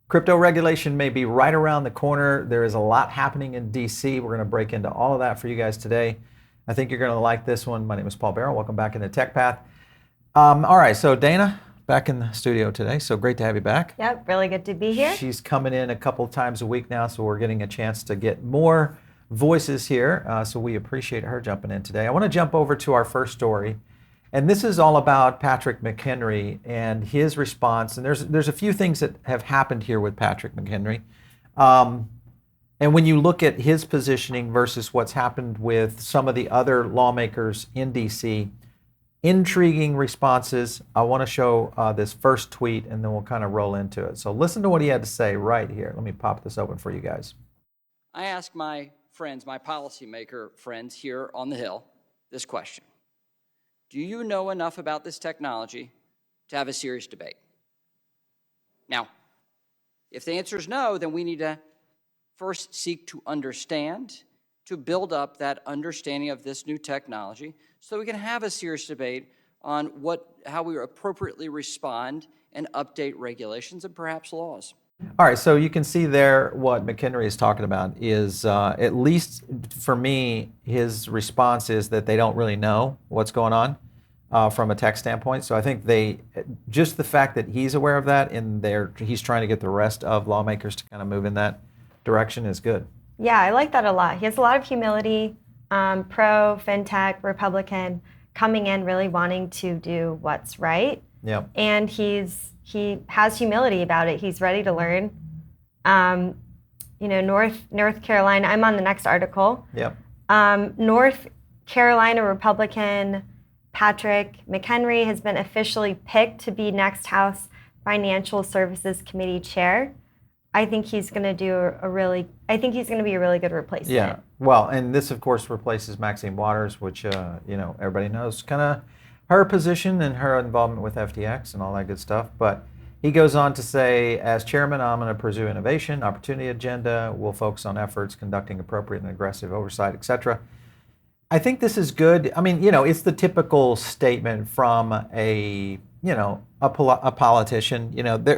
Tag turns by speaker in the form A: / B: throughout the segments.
A: Crypto regulation may be right around the corner. There is a lot happening in DC. We're going to break into all of that for you guys today. I think you're going to like this one. My name is Paul Barrow. Welcome back into Tech Path. All right, so Dana, back in the studio today. So great to have you back.
B: Yep, really good to be here.
A: She's coming in a couple of times a week now, so we're getting a chance to get more voices here. So we appreciate her jumping in today. I want to jump over to our first story. And this is all about Patrick McHenry and his response. And there's a few things that have happened here with Patrick McHenry. And when you look at his positioning versus what's happened with some of the other lawmakers in DC, intriguing responses. I want to show this first tweet and then we'll kind of roll into it. So listen to what he had to say right here. Let me pop this open for you guys.
C: I ask my friends, my policymaker friends here on the Hill, this question. Do you know enough about this technology to have a serious debate? Now, if the answer is no, then we need to first seek to understand, to build up that understanding of this new technology so we can have a serious debate on how we appropriately respond and update regulations and perhaps laws.
A: All right, so you can see there what McHenry is talking about is, at least for me, his response is that they don't really know what's going on from a tech standpoint. So I think just the fact that he's aware of that and he's trying to get the rest of lawmakers to kind of move in that direction is good.
B: Yeah, I like that a lot. He has a lot of humility, pro, fintech, Republican, coming in really wanting to do what's right.
A: Yep.
B: And he has humility about it. He's ready to learn. North Carolina, I'm on the next article.
A: Yep.
B: North Carolina Republican Patrick McHenry has been officially picked to be next House Financial Services Committee chair. I think he's going to be a really good replacement.
A: Yeah. Well, and this of course replaces Maxine Waters, which everybody knows kind of her position and her involvement with FTX and all that good stuff. But he goes on to say, as chairman, I'm going to pursue innovation, opportunity agenda. We'll focus on efforts conducting appropriate and aggressive oversight, etc. I think this is good. I mean, it's the typical statement from a politician.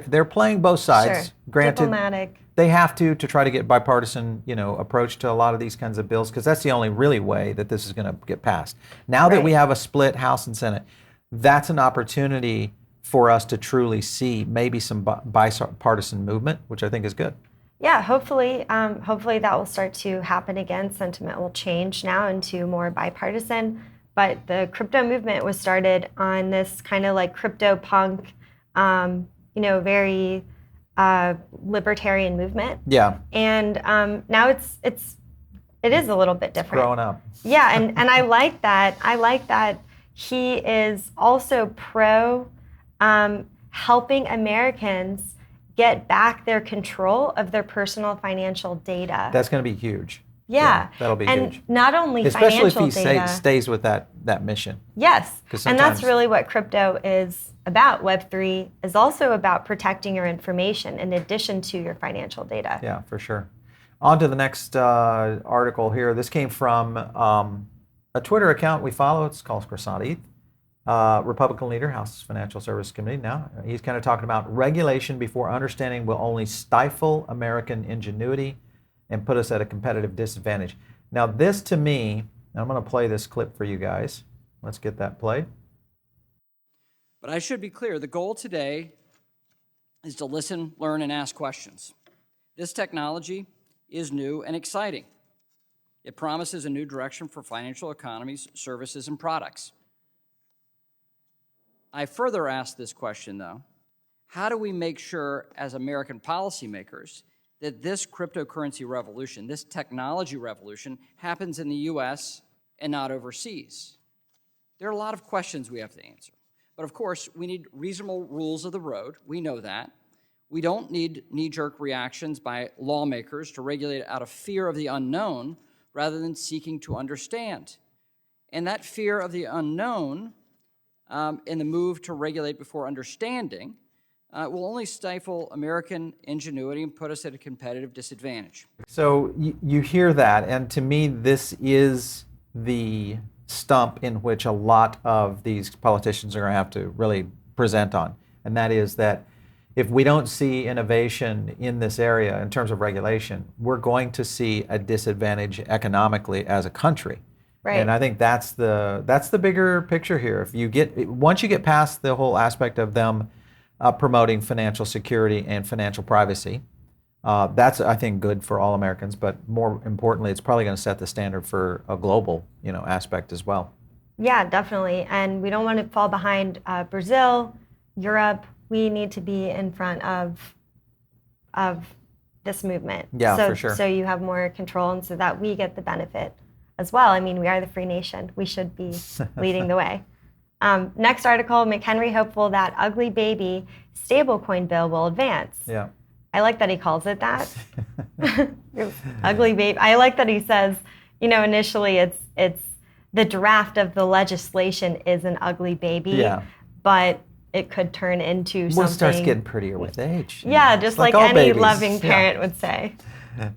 A: They're playing both sides.
B: Sure.
A: Granted,
B: diplomatic.
A: They have to try to get bipartisan, approach to a lot of these kinds of bills because that's the only really way that this is going to get passed. Now that we have a split House and Senate, that's an opportunity for us to truly see maybe some bipartisan movement, which I think is good.
B: Yeah, hopefully that will start to happen again. Sentiment will change now into more bipartisan. But the crypto movement was started on this kind of like crypto punk, very libertarian movement.
A: Yeah.
B: And now it is a little bit different.
A: Growing up.
B: Yeah, and I like that. I like that he is also pro helping Americans get back their control of their personal financial data.
A: That's going to be huge.
B: Yeah.
A: That'll be
B: and
A: huge.
B: Not only
A: especially
B: financial
A: if he
B: data,
A: stays with that mission.
B: Yes, and that's
A: sometimes
B: really what crypto is about. Web3 is also about protecting your information in addition to your financial data.
A: Yeah, for sure. On to the next article here. This came from a Twitter account we follow. It's called Croissant ETH. Republican leader, House Financial Services Committee. Now, he's kind of talking about regulation before understanding will only stifle American ingenuity and put us at a competitive disadvantage. Now, this to me, I'm going to play this clip for you guys. Let's get that played.
C: But I should be clear, the goal today is to listen, learn, and ask questions. This technology is new and exciting. It promises a new direction for financial economies, services, and products. I further ask this question, though, how do we make sure as American policymakers that this cryptocurrency revolution, this technology revolution, happens in the US and not overseas? There are a lot of questions we have to answer. But of course, we need reasonable rules of the road. We know that. We don't need knee-jerk reactions by lawmakers to regulate out of fear of the unknown rather than seeking to understand. And that fear of the unknown in the move to regulate before understanding will only stifle American ingenuity and put us at a competitive disadvantage.
A: So you hear that, and to me, this is the stump in which a lot of these politicians are going to have to really present on, and that is that if we don't see innovation in this area in terms of regulation, we're going to see a disadvantage economically as a country.
B: Right.
A: And I think that's the bigger picture here. If you once you get past the whole aspect of them promoting financial security and financial privacy, that's, I think, good for all Americans. But more importantly, it's probably going to set the standard for a global, aspect as well.
B: Yeah, definitely. And we don't want to fall behind Brazil, Europe. We need to be in front of this movement.
A: Yeah, for sure.
B: So you have more control, and so that we get the benefit as well. I mean, we are the free nation. We should be leading the way. Next article, McHenry hopeful that ugly baby stablecoin bill will advance.
A: Yeah.
B: I like that he calls it that. Ugly baby. I like that he says, initially it's the draft of the legislation is an ugly baby,
A: yeah,
B: but it could turn into something.
A: Well, it starts getting prettier with age.
B: Yeah, just like any
A: babies.
B: loving parent would say.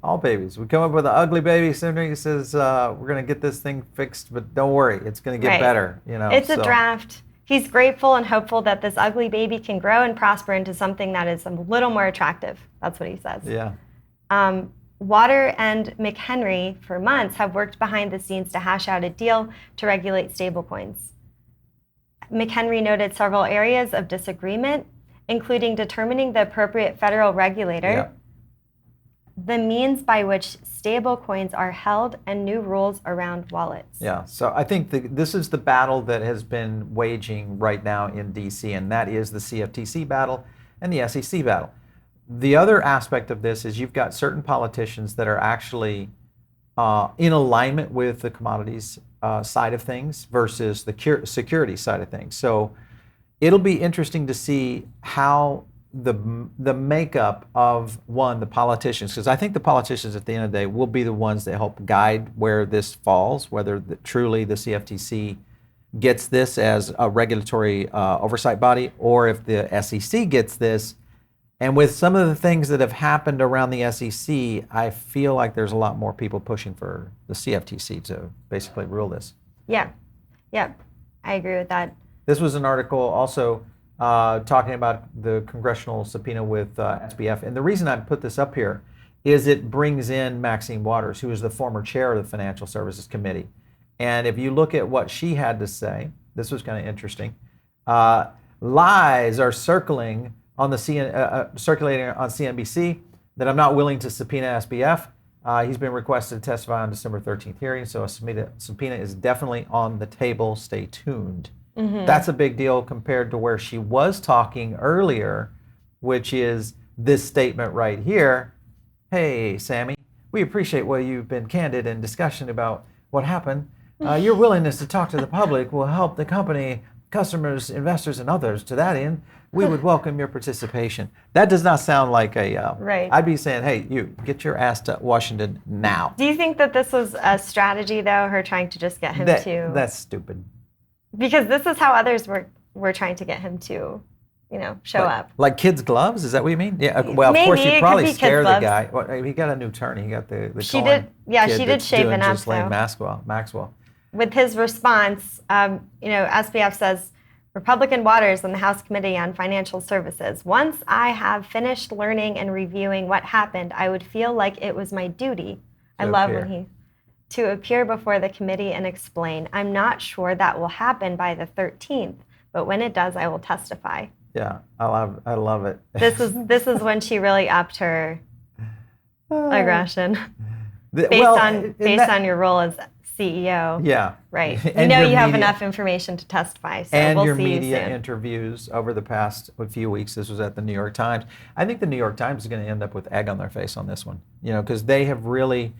A: All babies. We come up with an ugly baby. Somebody says, we're going to get this thing fixed, but don't worry, it's going to get better.
B: It's a draft. He's grateful and hopeful that this ugly baby can grow and prosper into something that is a little more attractive. That's what he says.
A: Yeah.
B: Water and McHenry, for months, have worked behind the scenes to hash out a deal to regulate stablecoins. McHenry noted several areas of disagreement, including determining the appropriate federal regulator, the means by which stablecoins are held, and new rules around wallets.
A: Yeah, so I think this is the battle that has been waging right now in DC, and that is the CFTC battle and the SEC battle. The other aspect of this is you've got certain politicians that are actually in alignment with the commodities side of things versus the security side of things. So it'll be interesting to see how the makeup of the politicians, because I think the politicians at the end of the day will be the ones that help guide where this falls, whether truly the CFTC gets this as a regulatory oversight body, or if the SEC gets this. And with some of the things that have happened around the SEC, I feel like there's a lot more people pushing for the CFTC to basically rule this.
B: Yeah, I agree with that.
A: This was an article also talking about the congressional subpoena with SBF. And the reason I put this up here is it brings in Maxine Waters, who is the former chair of the Financial Services Committee. And if you look at what she had to say, this was kind of interesting. Lies are circulating on CNBC that I'm not willing to subpoena SBF. He's been requested to testify on December 13th hearing, so a subpoena is definitely on the table. Stay tuned. Mm-hmm. That's a big deal compared to where she was talking earlier, which is this statement right here. Hey, Sammy, we appreciate where you've been candid in discussion about what happened. Your willingness to talk to the public will help the company, customers, investors, and others. To that end, we would welcome your participation. That does not sound like a,
B: right.
A: I'd be saying, hey, you get your ass to Washington now.
B: Do you think that this was a strategy, though, her trying to just get him to?
A: That's stupid.
B: Because this is how others were trying to get him to, show up.
A: Like kids' gloves? Is that what you mean? Yeah. Well,
B: Maybe,
A: of course, you probably scare the guy.
B: Well,
A: he got a new attorney. He got the
B: she did. Yeah, she did shaven up.
A: Maxwell.
B: With his response, SBF says, Republican Waters in the House Committee on Financial Services. Once I have finished learning and reviewing what happened, I would feel like it was my duty. To appear before the committee and explain. I'm not sure that will happen by the 13th, but when it does, I will testify.
A: Yeah, I love it.
B: This is when she really upped her aggression based on your role as CEO.
A: Yeah.
B: Right. You have enough information to testify, so
A: and
B: we'll
A: your
B: see
A: media
B: you soon.
A: Interviews over the past few weeks. This was at the New York Times. I think the New York Times is going to end up with egg on their face on this one, because they have really,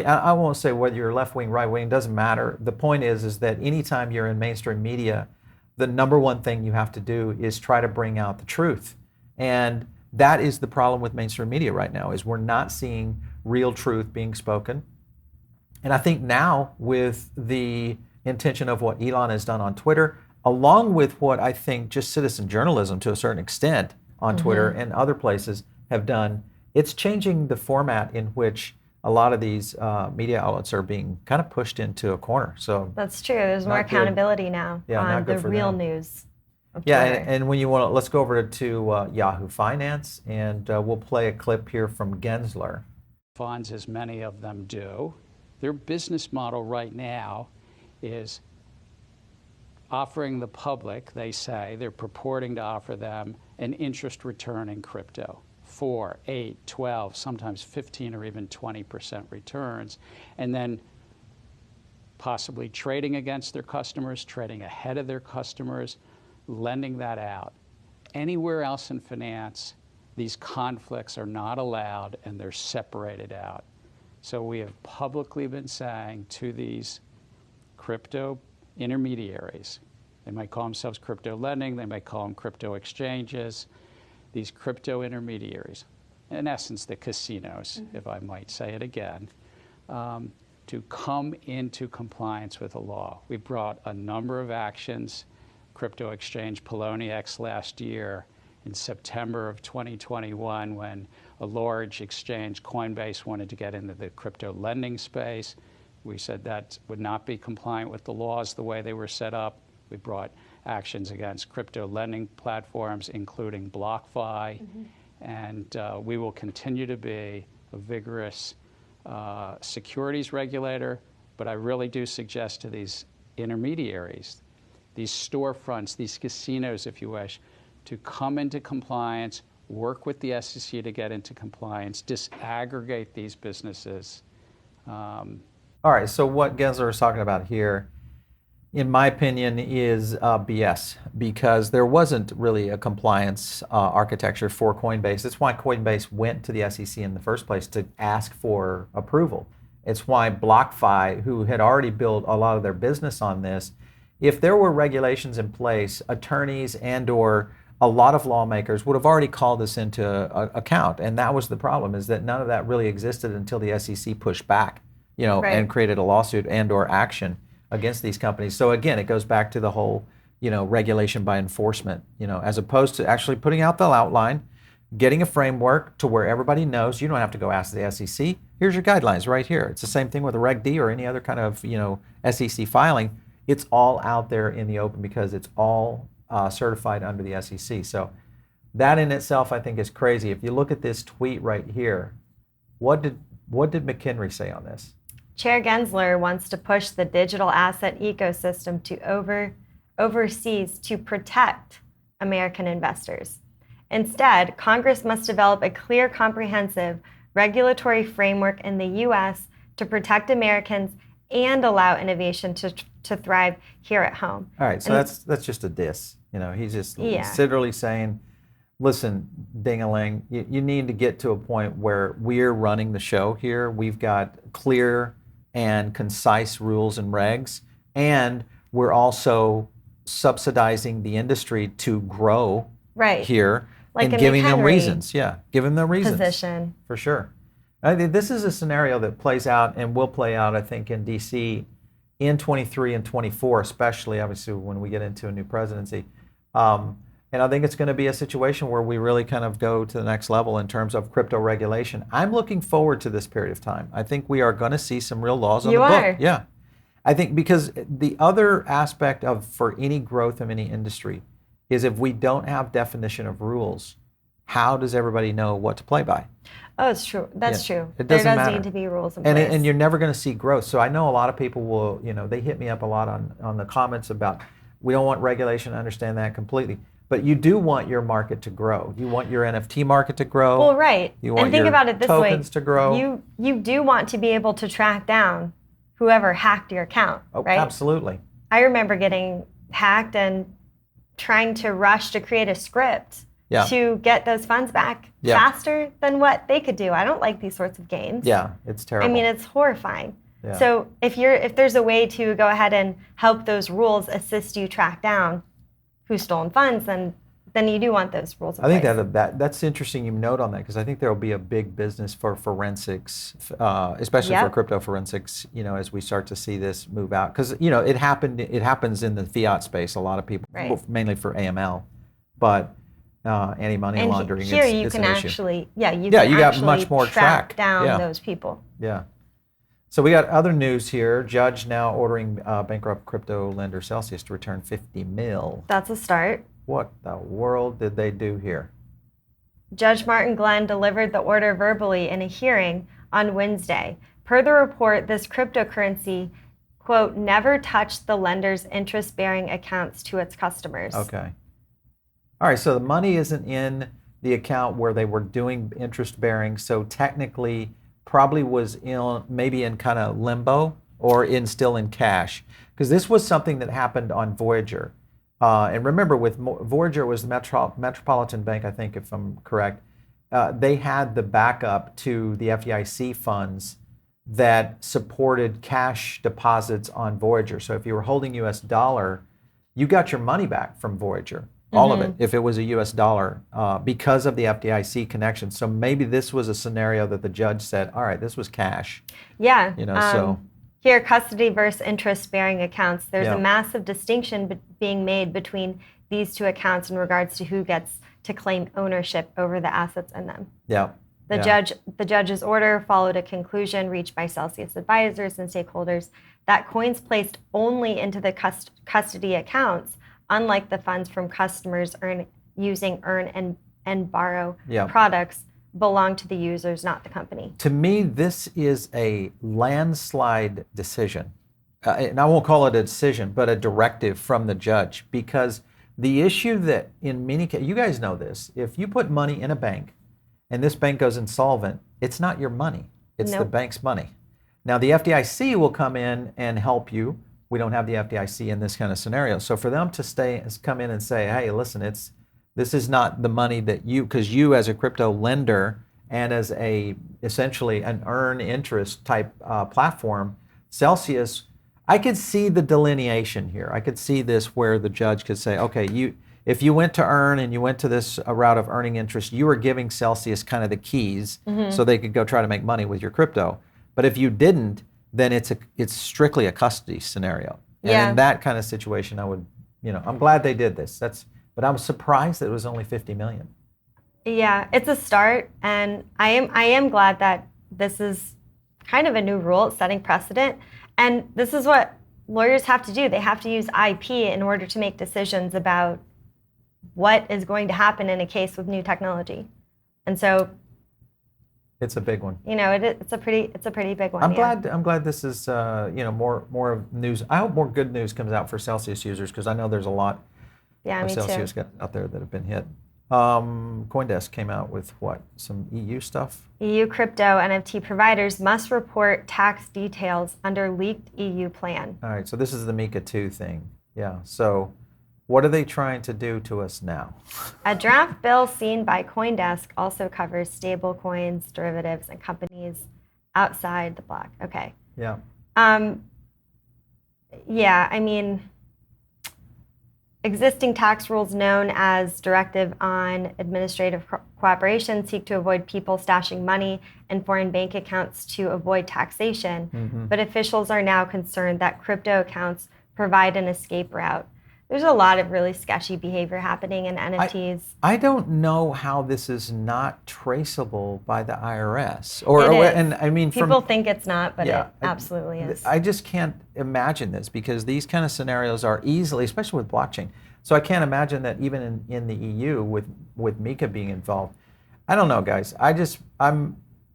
A: I won't say whether you're left wing, right wing, doesn't matter. The point is that anytime you're in mainstream media, the number one thing you have to do is try to bring out the truth. And that is the problem with mainstream media right now, is we're not seeing real truth being spoken. And I think now, with the intention of what Elon has done on Twitter, along with what I think just citizen journalism to a certain extent on Twitter and other places have done, it's changing the format in which a lot of these media outlets are being kind of pushed into a corner. So
B: that's true. There's more accountability now on the real news. of
A: Yeah,
B: Twitter.
A: and when you want to, let's go over to Yahoo Finance, and we'll play a clip here from Gensler.
D: Funds, as many of them do, their business model right now is offering the public, they say, they're purporting to offer them an interest return in crypto. 4, 8, 12, sometimes 15 or even 20% returns, and then possibly trading against their customers, trading ahead of their customers, lending that out. Anywhere else in finance, these conflicts are not allowed and they're separated out. So we have publicly been saying to these crypto intermediaries, they might call themselves crypto lending, they might call them crypto exchanges, these crypto intermediaries, in essence the casinos, if I might say it again, to come into compliance with the law. We brought a number of actions, crypto exchange Poloniex last year, in September of 2021, when a large exchange, Coinbase, wanted to get into the crypto lending space. We said that would not be compliant with the laws the way they were set up. We brought actions against crypto lending platforms, including BlockFi, and we will continue to be a vigorous securities regulator, but I really do suggest to these intermediaries, these storefronts, these casinos, if you wish, to come into compliance, work with the SEC to get into compliance, disaggregate these businesses.
A: All right, so what Gensler is talking about here, in my opinion, is BS, because there wasn't really a compliance architecture for Coinbase. That's why Coinbase went to the SEC in the first place, to ask for approval. It's why BlockFi, who had already built a lot of their business on this, if there were regulations in place, attorneys and or a lot of lawmakers would have already called this into account. And that was the problem, is that none of that really existed until the SEC pushed back,
B: Right.
A: and created a lawsuit and or action against these companies. So again, it goes back to the whole, regulation by enforcement, as opposed to actually putting out the outline, getting a framework to where everybody knows. You don't have to go ask the SEC. Here's your guidelines right here. It's the same thing with a Reg D or any other kind of, SEC filing. It's all out there in the open because it's all certified under the SEC. So that in itself, I think, is crazy. If you look at this tweet right here, what did McHenry say on this?
B: Chair Gensler wants to push the digital asset ecosystem to overseas to protect American investors. Instead, Congress must develop a clear, comprehensive regulatory framework in the U.S. to protect Americans and allow innovation to thrive here at home.
A: All right, so that's just a diss. He's just literally saying, listen, ding-a-ling, you need to get to a point where we're running the show here. We've got clear and concise rules and regs, and we're also subsidizing the industry to grow here,
B: like
A: and giving them
B: McHenry
A: reasons. Yeah, giving them reasons.
B: Position.
A: For sure. I think this is a scenario that plays out and will play out, I think, in D.C. in 23 and 24, especially, obviously, when we get into a new presidency. And I think it's going to be a situation where we really kind of go to the next level in terms of crypto regulation. I'm looking forward to this period of time. I think we are going to see some real laws on the book. Yeah. I think because the other aspect for any growth of any industry is if we don't have definition of rules, how does everybody know what to play by?
B: Oh, it's true. That's true.
A: It doesn't
B: there does
A: matter.
B: need to be rules in place.
A: And you're never going to see growth. So I know a lot of people will, they hit me up a lot on the comments about, we don't want regulation, I understand that completely. But you do want your market to grow. You want your NFT market to grow.
B: Well, right.
A: You want
B: and think
A: your
B: about it this way.
A: tokens to grow.
B: You do want to be able to track down whoever hacked your account, right?
A: Absolutely.
B: I remember getting hacked and trying to rush to create a script to get those funds back faster than what they could do. I don't like these sorts of games.
A: Yeah, it's terrible.
B: I mean, it's horrifying.
A: Yeah.
B: So if there's a way to go ahead and help those rules assist you track down who's stolen funds, then you do want those rules in place.
A: I think that's interesting you note on that, because I think there will be a big business for forensics, especially for crypto forensics, as we start to see this move out. Because, it happens in the fiat space, a lot of people, mainly for AML, but anti-money laundering,
B: here
A: it's
B: you can
A: an issue.
B: actually, you
A: got much more
B: track down those people.
A: Yeah. So we got other news here. Judge now ordering bankrupt crypto lender Celsius to return $50 million.
B: That's a start.
A: What the world did they do here?
B: Judge Martin Glenn delivered the order verbally in a hearing on Wednesday. Per the report, this cryptocurrency, quote, never touched the lender's interest-bearing accounts to its customers.
A: Okay. All right, so the money isn't in the account where they were doing interest-bearing, so technically probably was in maybe in kind of limbo or still in cash. Because this was something that happened on Voyager. And remember, with Voyager was the Metropolitan Bank, I think, if I'm correct. They had the backup to the FDIC funds that supported cash deposits on Voyager. So if you were holding US dollar, you got your money back from Voyager, all of it, if it was a US dollar, because of the FDIC connection. So maybe this was a scenario that the judge said, all right, this was cash.
B: Yeah.
A: So.
B: Here, custody versus interest-bearing accounts. There's a massive distinction being made between these two accounts in regards to who gets to claim ownership over the assets in them.
A: Yeah.
B: The judge's order followed a conclusion reached by Celsius advisors and stakeholders that coins placed only into the custody accounts, unlike the funds from customers using earn and borrow products, belong to the users, not the company.
A: To me, this is a landslide decision. And I won't call it a decision, but a directive from the judge, because the issue that in many cases, you guys know this, if you put money in a bank and this bank goes insolvent, it's not your money, it's the bank's money. Now the FDIC will come in and help you. We don't have the FDIC in this kind of scenario. So for them to come in and say, hey, listen, this is not the money that because you as a crypto lender and as essentially an earn interest type platform, Celsius, I could see the delineation here. I could see this where the judge could say, okay, if you went to earn and you went to this route of earning interest, you were giving Celsius kind of the keys so they could go try to make money with your crypto. But if you didn't, then it's strictly a custody scenario. And in that kind of situation, I would, I'm glad they did this. But I'm surprised that it was only $50 million.
B: Yeah, it's a start, and I am glad that this is kind of a new rule. It's setting precedent, and this is what lawyers have to do. They have to use IP in order to make decisions about what is going to happen in a case with new technology, and so
A: it's a big one.
B: It's a pretty big one.
A: I'm glad this is more of news. I hope more good news comes out for Celsius users, because I know there's a lot.
B: Yeah, me
A: Celsius
B: too.
A: got out there that have been hit. CoinDesk came out with what? Some EU stuff?
B: EU crypto NFT providers must report tax details under leaked EU plan.
A: All right, so this is the MiCA 2 thing. Yeah, so what are they trying to do to us now?
B: A draft bill seen by CoinDesk also covers stablecoins, derivatives, and companies outside the block. Okay.
A: Yeah.
B: Existing tax rules known as Directive on Administrative Cooperation seek to avoid people stashing money in foreign bank accounts to avoid taxation, but officials are now concerned that crypto accounts provide an escape route. There's a lot of really sketchy behavior happening in NFTs.
A: I don't know how this is not traceable by the IRS.
B: And I mean, people think it's not, but it absolutely is.
A: I just can't imagine this, because these kind of scenarios are easily, especially with blockchain. So I can't imagine that even in the EU with MiCA being involved. I don't know, guys.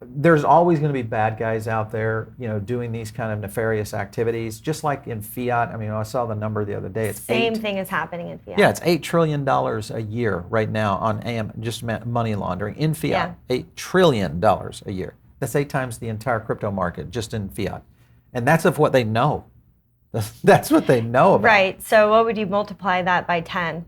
A: There's always going to be bad guys out there, doing these kind of nefarious activities, just like in fiat. I mean, I saw the number the other day.
B: Same thing is happening in fiat.
A: Yeah, it's $8 trillion a year right now on just money laundering in fiat. $8 trillion a year. That's 8 times the entire crypto market just in fiat. And that's of what they know. That's what they know about.
B: Right. So what would you multiply that by 10?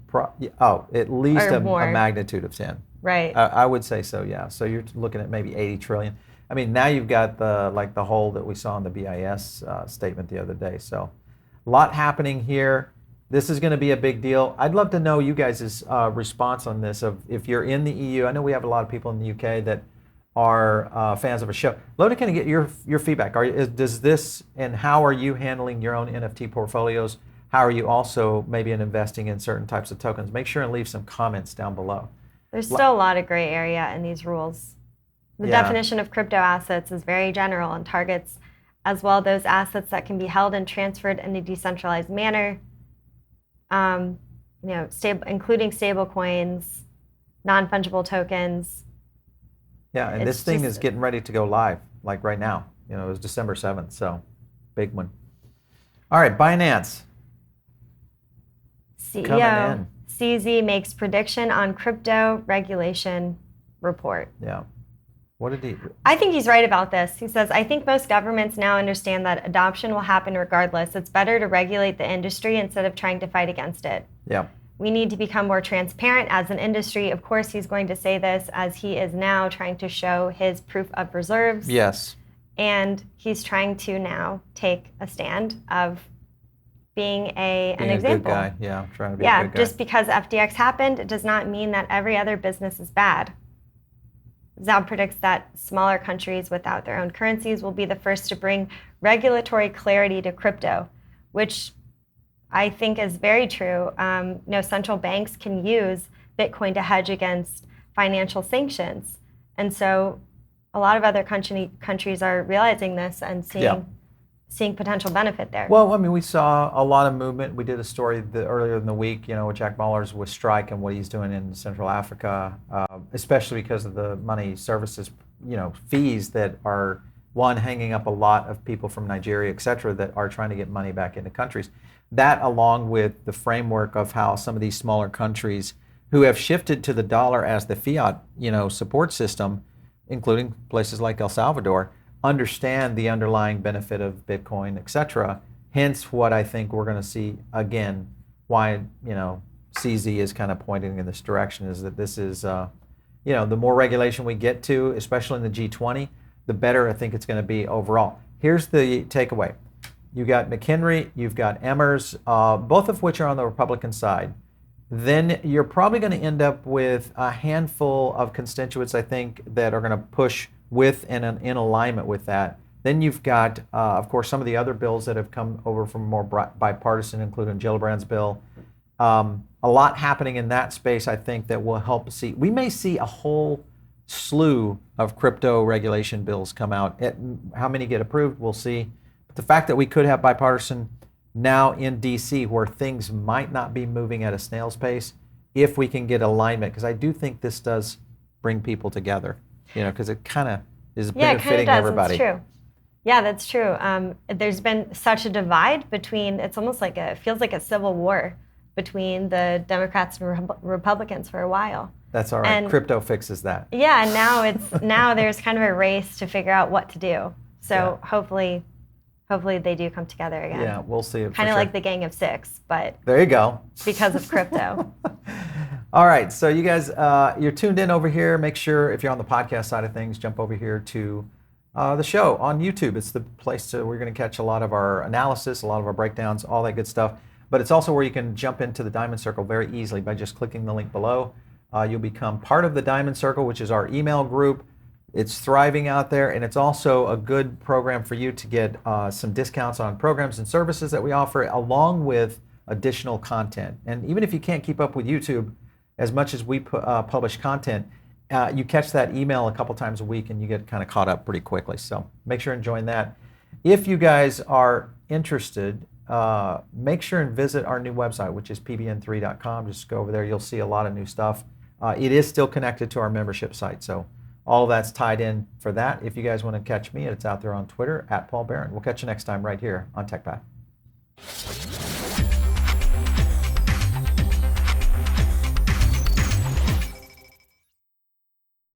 A: At least a magnitude of 10.
B: Right.
A: I would say so, yeah. So you're looking at maybe 80 trillion. I mean, now you've got the hole that we saw in the BIS statement the other day. So a lot happening here. This is going to be a big deal. I'd love to know you guys' response on this. Of if you're in the EU, I know we have a lot of people in the UK that are fans of a show. Love to kind of get your feedback. Does this, and how are you handling your own NFT portfolios? How are you also maybe investing in certain types of tokens? Make sure and leave some comments down below.
B: There's still a lot of gray area in these rules. The definition of crypto assets is very general and targets as well those assets that can be held and transferred in a decentralized manner. including stable coins, non-fungible tokens.
A: Yeah, and this thing is getting ready to go live, like right now. It was December 7th, so big one. All right, Binance.
B: CEO CZ makes prediction on crypto regulation report.
A: Yeah. What did he?
B: I think he's right about this. He says, I think most governments now understand that adoption will happen regardless. It's better to regulate the industry instead of trying to fight against it.
A: Yeah.
B: We need to become more transparent as an industry. Of course, he's going to say this as he is now trying to show his proof of reserves.
A: Yes.
B: And he's trying to now take a stand of being an example.
A: A good guy. Yeah, trying to be a good guy.
B: Just because FTX happened, it does not mean that every other business is bad. Zhao predicts that smaller countries without their own currencies will be the first to bring regulatory clarity to crypto, which I think is very true. Central banks can use Bitcoin to hedge against financial sanctions. And so a lot of other countries are realizing this and seeing potential benefit there.
A: Well, I mean, we saw a lot of movement. We did a story earlier in the week, with Jack Mallers with Strike and what he's doing in Central Africa, especially because of the money services, fees that are, hanging up a lot of people from Nigeria, et cetera, that are trying to get money back into countries. That, along with the framework of how some of these smaller countries who have shifted to the dollar as the fiat, support system, including places like El Salvador, understand the underlying benefit of Bitcoin, et cetera. Hence what I think we're going to see again, why, CZ is kind of pointing in this direction, is that this is, the more regulation we get to, especially in the G20, the better I think it's going to be overall. Here's the takeaway. You got McHenry, you've got Emmers, both of which are on the Republican side. Then you're probably going to end up with a handful of constituents, I think, that are going to push with and in alignment with that. Then you've got, of course, some of the other bills that have come over from more bipartisan, including Gillibrand's bill. A lot happening in that space, I think, that will help see. We may see a whole slew of crypto regulation bills come out. How many get approved, we'll see. But the fact that we could have bipartisan now in D.C. where things might not be moving at a snail's pace, if we can get alignment, because I do think this does bring people together, because it kind of is benefiting everybody.
B: It's true. Yeah, that's true. There's been such a divide between, it's almost like it feels like a civil war between the Democrats and Republicans for a while.
A: That's all right. And crypto fixes that.
B: Yeah, and now there's kind of a race to figure out what to do. So hopefully they do come together again.
A: Yeah, we'll see.
B: Kind of like the Gang of Six, but
A: there you go.
B: Because of crypto.
A: All right, so you guys, you're tuned in over here. Make sure, if you're on the podcast side of things, jump over here to the show on YouTube. It's the place we're going to catch a lot of our analysis, a lot of our breakdowns, all that good stuff. But it's also where you can jump into the Diamond Circle very easily by just clicking the link below. You'll become part of the Diamond Circle, which is our email group. It's thriving out there, and it's also a good program for you to get some discounts on programs and services that we offer, along with additional content. And even if you can't keep up with YouTube as much as we publish content, you catch that email a couple times a week and you get kind of caught up pretty quickly. So make sure and join that. If you guys are interested, make sure and visit our new website, which is pbn3.com. Just go over there. You'll see a lot of new stuff. It is still connected to our membership site. So all of that's tied in for that. If you guys want to catch me, it's out there on Twitter, @Paul Barron. We'll catch you next time right here on TechPath.